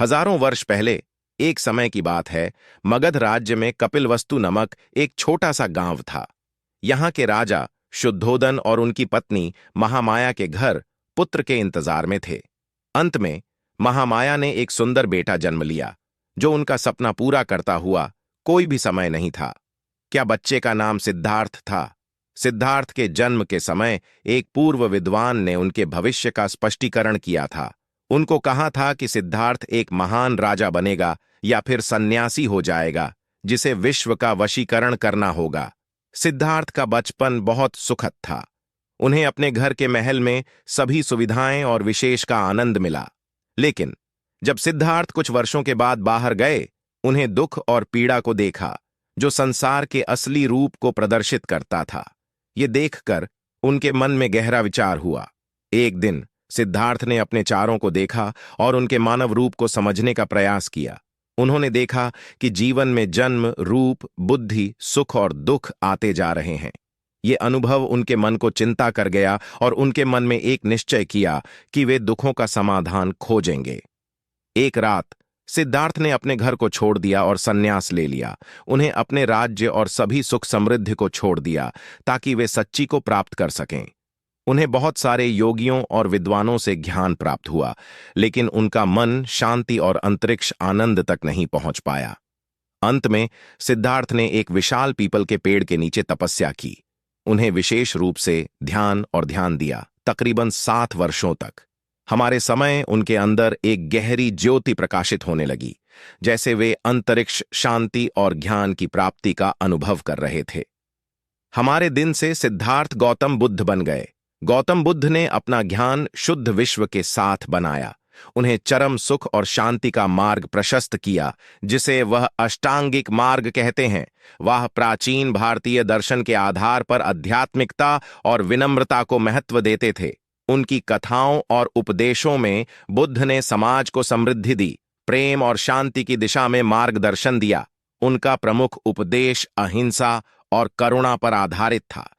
हजारों वर्ष पहले एक समय की बात है। मगध राज्य में कपिलवस्तु नमक एक छोटा सा गांव था। यहाँ के राजा शुद्धोदन और उनकी पत्नी महामाया के घर पुत्र के इंतजार में थे। अंत में महामाया ने एक सुंदर बेटा जन्म लिया, जो उनका सपना पूरा करता हुआ कोई भी समय नहीं था। क्या बच्चे का नाम सिद्धार्थ था। सिद्धार्थ के जन्म के समय एक पूर्व विद्वान ने उनके भविष्य का स्पष्टीकरण किया था। उनको कहा था कि सिद्धार्थ एक महान राजा बनेगा या फिर सन्यासी हो जाएगा, जिसे विश्व का वशीकरण करना होगा। सिद्धार्थ का बचपन बहुत सुखद था। उन्हें अपने घर के महल में सभी सुविधाएं और विशेष का आनंद मिला। लेकिन जब सिद्धार्थ कुछ वर्षों के बाद बाहर गए, उन्हें दुख और पीड़ा को देखा, जो संसार के असली रूप को प्रदर्शित करता था। ये देखकर उनके मन में गहरा विचार हुआ। एक दिन सिद्धार्थ ने अपने चारों को देखा और उनके मानव रूप को समझने का प्रयास किया। उन्होंने देखा कि जीवन में जन्म, रूप, बुद्धि, सुख और दुख आते जा रहे हैं। ये अनुभव उनके मन को चिंता कर गया और उनके मन में एक निश्चय किया कि वे दुखों का समाधान खोजेंगे। एक रात सिद्धार्थ ने अपने घर को छोड़ दिया और संन्यास ले लिया। उन्हें अपने राज्य और सभी सुख समृद्धि को छोड़ दिया ताकि वे सच्ची को प्राप्त कर सकें। उन्हें बहुत सारे योगियों और विद्वानों से ज्ञान प्राप्त हुआ, लेकिन उनका मन शांति और अंतरिक्ष आनंद तक नहीं पहुंच पाया। अंत में सिद्धार्थ ने एक विशाल पीपल के पेड़ के नीचे तपस्या की। उन्हें विशेष रूप से ध्यान दिया, तकरीबन 7 वर्षों तक। हमारे समय उनके अंदर एक गहरी ज्योति प्रकाशित होने लगी, जैसे वे अंतरिक्ष, शांति और ज्ञान की प्राप्ति का अनुभव कर रहे थे। हमारे दिन से सिद्धार्थ गौतम बुद्ध बन गए। गौतम बुद्ध ने अपना ज्ञान शुद्ध विश्व के साथ बनाया। उन्हें चरम सुख और शांति का मार्ग प्रशस्त किया, जिसे वह अष्टांगिक मार्ग कहते हैं। वह प्राचीन भारतीय दर्शन के आधार पर आध्यात्मिकता और विनम्रता को महत्व देते थे। उनकी कथाओं और उपदेशों में बुद्ध ने समाज को समृद्धि दी, प्रेम और शांति की दिशा में मार्गदर्शन दिया। उनका प्रमुख उपदेश अहिंसा और करुणा पर आधारित था,